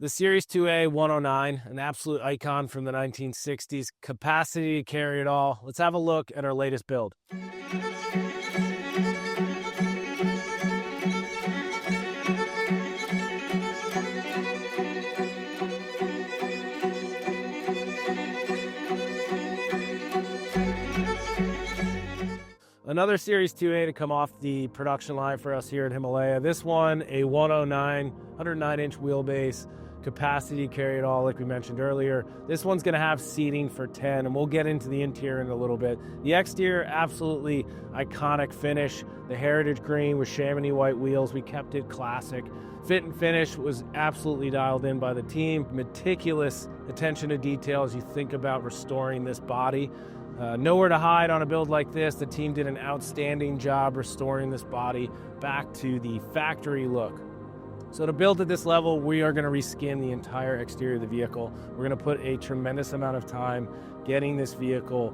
The Series 2A 109, an absolute icon from the 1960s, capacity to carry it all. Let's have a look at our latest build. Another Series 2A to come off the production line for us here at Himalaya. This one, a 109, 109-inch wheelbase, capacity to carry it all like we mentioned earlier. This one's gonna have seating for 10, and we'll get into the interior in a little bit. The exterior, absolutely iconic finish. The heritage green with Chamonix white wheels, we kept it classic. Fit and finish was absolutely dialed in by the team. Meticulous attention to detail as you think about restoring this body. Nowhere to hide on a build like this. The team did an outstanding job restoring this body back to the factory look. So to build at this level, we are going to reskin the entire exterior of the vehicle. We're going to put a tremendous amount of time getting this vehicle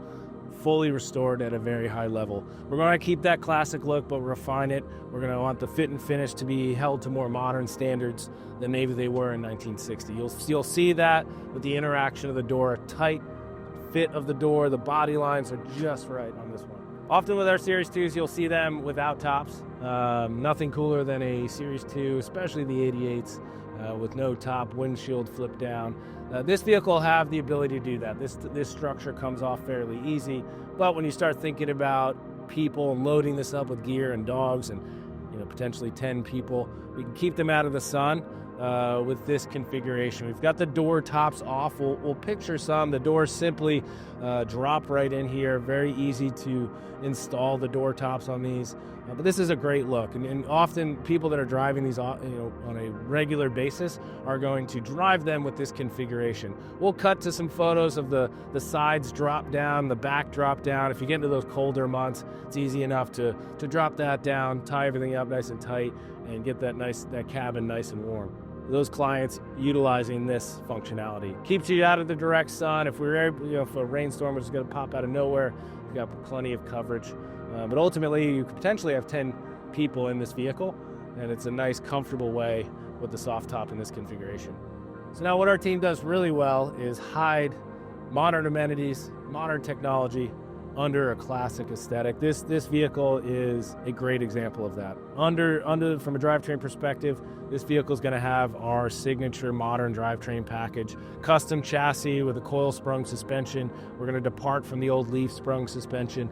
fully restored at a very high level. We're going to keep that classic look, but refine it. We're going to want the fit and finish to be held to more modern standards than maybe they were in 1960. You'll see that with the interaction of the door, tight fit of the door, the body lines are just right on this one. Often with our Series 2s, you'll see them without tops. Nothing cooler than a Series 2, especially the 88s, with no top, windshield flip down. This vehicle will have the ability to do that. This structure comes off fairly easy, but when you start thinking about people and loading this up with gear and dogs and potentially 10 people, we can keep them out of the sun. With this configuration. We've got the door tops off. We'll picture some. The doors simply drop right in here. Very easy to install the door tops on these. But this is a great look. And often people that are driving these on a regular basis are going to drive them with this configuration. We'll cut to some photos of the sides drop down, the back drop down. If you get into those colder months, it's easy enough to drop that down, tie everything up nice and tight, and get that cabin nice and warm. Those clients utilizing this functionality keeps you out of the direct sun. If if a rainstorm was going to pop out of nowhere, you've got plenty of coverage. But ultimately, you could potentially have 10 people in this vehicle, and it's a nice, comfortable way with the soft top in this configuration. So now what our team does really well is hide modern amenities, modern technology under a classic aesthetic. This vehicle is a great example of that. From a drivetrain perspective, this vehicle is going to have our signature modern drivetrain package, custom chassis with a coil sprung suspension. We're going to depart from the old leaf sprung suspension,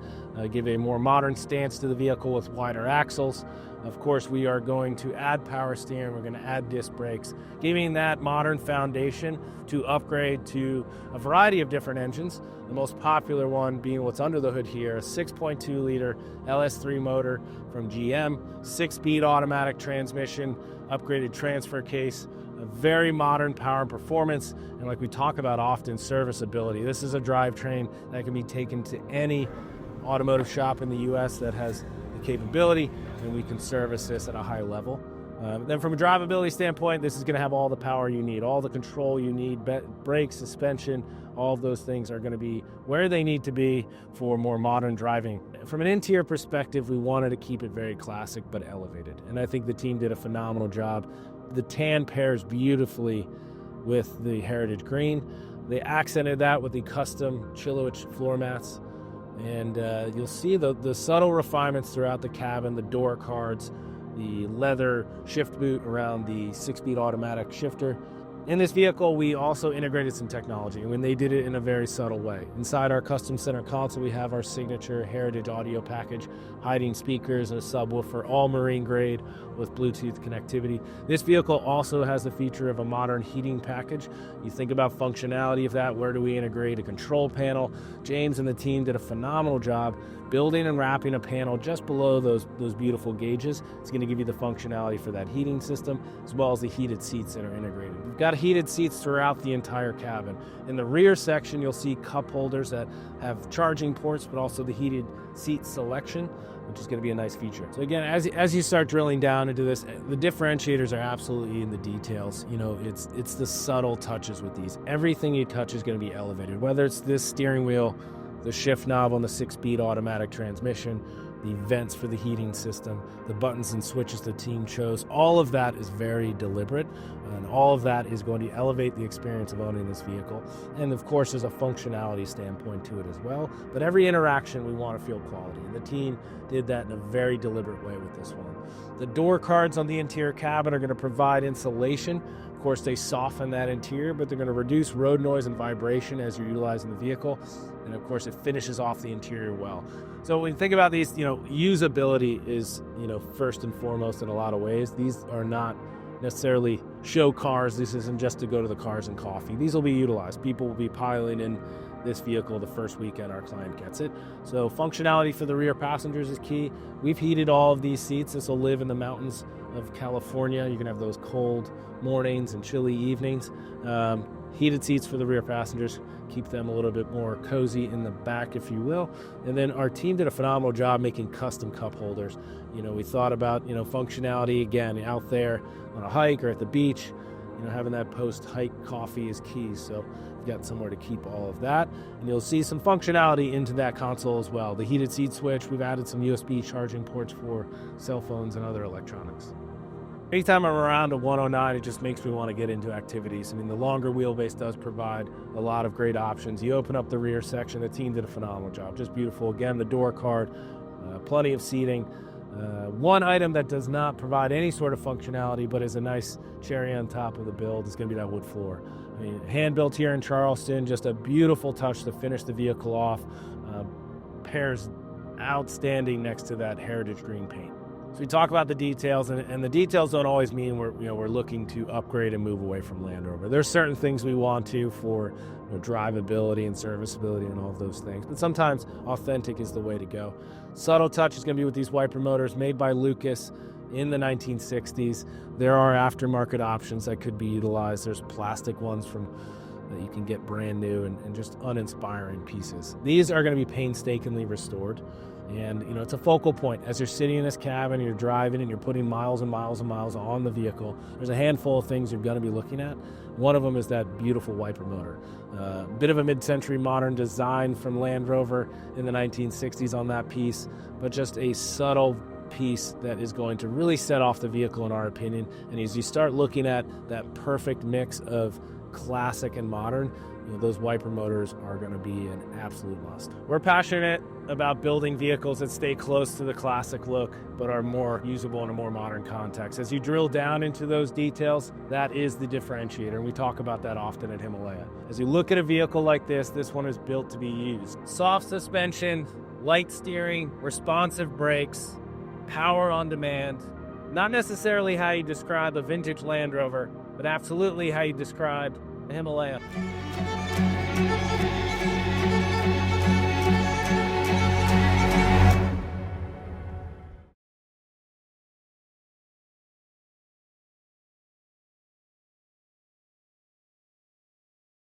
give a more modern stance to the vehicle with wider axles. Of course, we are going to add power steering. We're going to add disc brakes, giving that modern foundation to upgrade to a variety of different engines. The most popular one being what's under the hood here, a 6.2-liter LS3 motor from GM, 6-speed automatic transmission, upgraded transfer case, a very modern power and performance, and like we talk about often, serviceability. This is a drivetrain that can be taken to any automotive shop in the U.S. that has the capability, and we can service this at a high level. Then from a drivability standpoint, this is going to have all the power you need, all the control you need, brakes, suspension, all of those things are going to be where they need to be for more modern driving. From an interior perspective, we wanted to keep it very classic but elevated, and I think the team did a phenomenal job. The tan pairs beautifully with the heritage green. They accented that with the custom Chilowich floor mats, and you'll see the subtle refinements throughout the cabin, the door cards, the leather shift boot around the 6-speed automatic shifter. In this vehicle, we also integrated some technology, and they did it in a very subtle way. Inside our custom center console, we have our signature heritage audio package, hiding speakers and a subwoofer, all marine grade with Bluetooth connectivity. This vehicle also has the feature of a modern heating package. You think about functionality of that, where do we integrate a control panel? James and the team did a phenomenal job building and wrapping a panel just below those beautiful gauges. It's going to give you the functionality for that heating system, as well as the heated seats that are integrated. We've got heated seats throughout the entire cabin. In the rear section, you'll see cup holders that have charging ports, but also the heated seat selection, which is going to be a nice feature. So again, as you start drilling down into this, the differentiators are absolutely in the details. It's the subtle touches with these. Everything you touch is going to be elevated, whether it's this steering wheel, the shift knob on the 6-speed automatic transmission, the vents for the heating system, the buttons and switches the team chose. All of that is very deliberate, and all of that is going to elevate the experience of owning this vehicle. And of course, there's a functionality standpoint to it as well. But every interaction, we want to feel quality, and the team did that in a very deliberate way with this one. The door cards on the interior cabin are going to provide insulation. Of course, they soften that interior, but they're going to reduce road noise and vibration as you're utilizing the vehicle. And of course, it finishes off the interior well. So when you think about these, usability is, first and foremost in a lot of ways. These are not necessarily show cars. This isn't just to go to the Cars and Coffee. These will be utilized. People will be piling in this vehicle the first weekend our client gets it. So functionality for the rear passengers is key. We've heated all of these seats. This will live in the mountains of California. You can have those cold mornings and chilly evenings. Heated seats for the rear passengers, keep them a little bit more cozy in the back, if you will. And then our team did a phenomenal job making custom cup holders. We thought about, functionality again out there on a hike or at the beach. Having that post-hike coffee is key. So you've got somewhere to keep all of that. And you'll see some functionality into that console as well. The heated seat switch, we've added some USB charging ports for cell phones and other electronics. Anytime I'm around a 109, it just makes me want to get into activities. The longer wheelbase does provide a lot of great options. You open up the rear section, the team did a phenomenal job. Just beautiful. Again, the door card, plenty of seating. One item that does not provide any sort of functionality but is a nice cherry on top of the build is going to be that wood floor. Hand built here in Charleston, just a beautiful touch to finish the vehicle off. Pairs outstanding next to that heritage green paint. So we talk about the details, and the details don't always mean we're looking to upgrade and move away from Land Rover. There's certain things we want to for drivability and serviceability and all of those things, but sometimes authentic is the way to go. Subtle touch is going to be with these wiper motors made by Lucas in the 1960s. There are aftermarket options that could be utilized. There's plastic ones that you can get brand new and just uninspiring pieces. These are going to be painstakingly restored. And, it's a focal point. As you're sitting in this cabin, you're driving, and you're putting miles and miles and miles on the vehicle, there's a handful of things you're going to be looking at. One of them is that beautiful wiper motor. Bit of a mid-century modern design from Land Rover in the 1960s on that piece, but just a subtle piece that is going to really set off the vehicle, in our opinion. And as you start looking at that perfect mix of classic and modern, those wiper motors are going to be an absolute must. We're passionate about building vehicles that stay close to the classic look, but are more usable in a more modern context. As you drill down into those details, that is the differentiator, and we talk about that often at Himalaya. As you look at a vehicle like this one is built to be used. Soft suspension, light steering, responsive brakes, power on demand. Not necessarily how you describe a vintage Land Rover, but absolutely how you describe a Himalaya.